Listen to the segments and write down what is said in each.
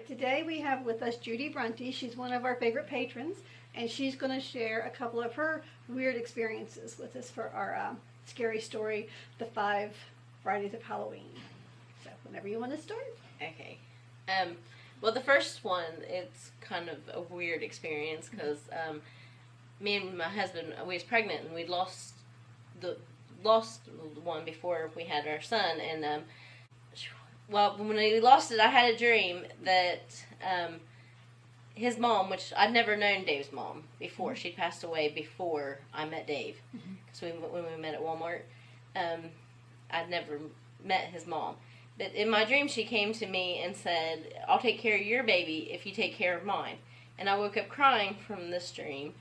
right, today we have with us Judy Brunty. She's one of our favorite patrons, and she's going to share a couple of her weird experiences with us for our scary story, The 5 Fridays of Halloween. So, whenever you want to start. Okay. Well, the first one, it's kind of a weird experience because me and my husband, we was pregnant and we lost one before we had our son, and well, when we lost it, I had a dream that his mom, which I'd never known Dave's mom before, she'd passed away before I met Dave, because when we met at Walmart, I'd never met his mom. But in my dream, she came to me and said, "I'll take care of your baby if you take care of mine." And I woke up crying from this dream.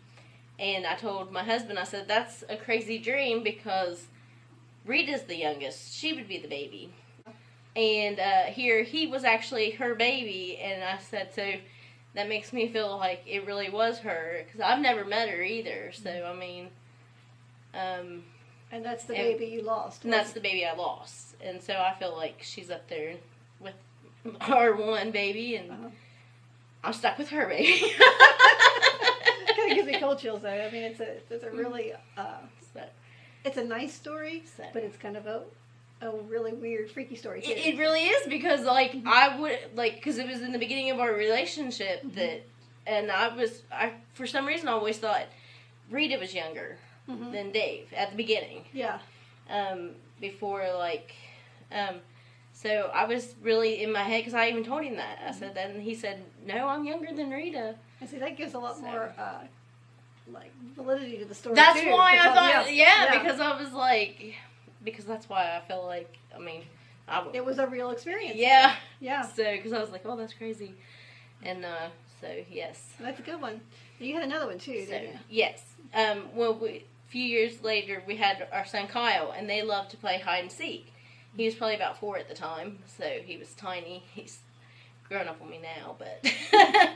And I told my husband, I said, "That's a crazy dream because Rita's the youngest. She would be the baby." And here, he was actually her baby. And I said, so that makes me feel like it really was her. Because I've never met her either. So, I mean... and that's the baby you lost. And that's the baby I lost. And so I feel like she's up there with our one baby, and I'm stuck with her baby. It kind of gives me cold chills, though. I mean, it's a really, it's a nice story, but it's kind of a really weird, freaky story, too. It really is, because, like, I would, like, because it was in the beginning of our relationship that, and I for some reason, I always thought Rita was younger than Dave at the beginning. Yeah. Before, like, so I was really in my head, because I even told him that. I said that, and he said, "No, I'm younger than Rita." And see, that gives a lot more, like, validity to the story, That's too. why I thought, because I was like, because that's why I feel like, I mean, it was a real experience. Yeah. Yeah. So, because I was like, oh, that's crazy. And, so, yes. That's a good one. You had another one, too, didn't you? Yes. Well, a few years later, we had our son Kyle, and they loved to play hide and seek. He was probably about 4 at the time, so he was tiny. He's grown up on me now, but...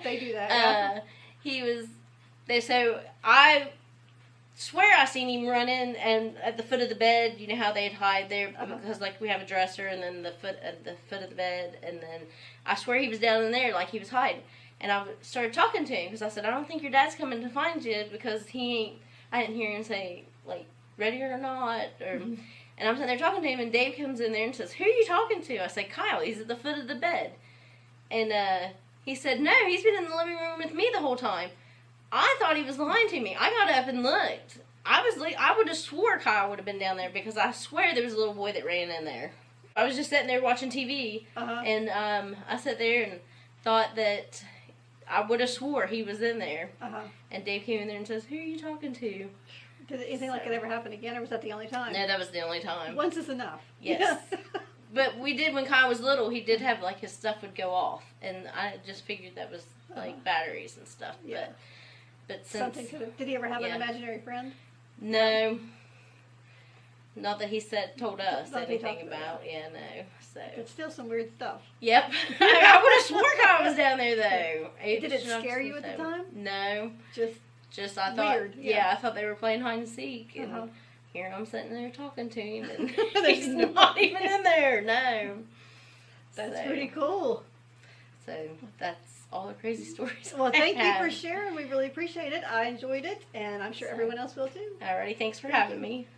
They do that, So I swear I seen him running and at the foot of the bed. You know how they'd hide there, because like we have a dresser and then at the foot of the bed, and then I swear he was down in there like he was hiding. And I started talking to him because I said, "I don't think your dad's coming to find you because he ain't." I didn't hear him say like "ready or not," or. And I'm sitting there talking to him, and Dave comes in there and says, "Who are you talking to?" I said, "Kyle. He's at the foot of the bed." And he said, "No, he's been in the living room with me the whole time." I thought he was lying to me. I got up and looked. I would have swore Kyle would have been down there, because I swear there was a little boy that ran in there. I was just sitting there watching TV, and I sat there and thought that I would have swore he was in there. And Dave came in there and says, "Who are you talking to?" Did anything like it ever happen again, or was that the only time? No, that was the only time. Once is enough. Yes. But we did, when Kyle was little, he did have, like, his stuff would go off. And I just figured that was, like, batteries and stuff. Yeah. But since... Did he ever have an imaginary friend? No. Not that he told us anything about. Yeah, no. So. But still some weird stuff. Yep. I would have swore Kyle was down there, though. Did it scare you at the time? No. Just I thought, weird. I thought they were playing hide and seek, and here I'm sitting there talking to him, and he's no not even in there. No, that's pretty cool. So that's all the crazy stories. Well, thank you for sharing. We really appreciate it. I enjoyed it, and I'm sure everyone else will too. Alrighty, thanks for having me.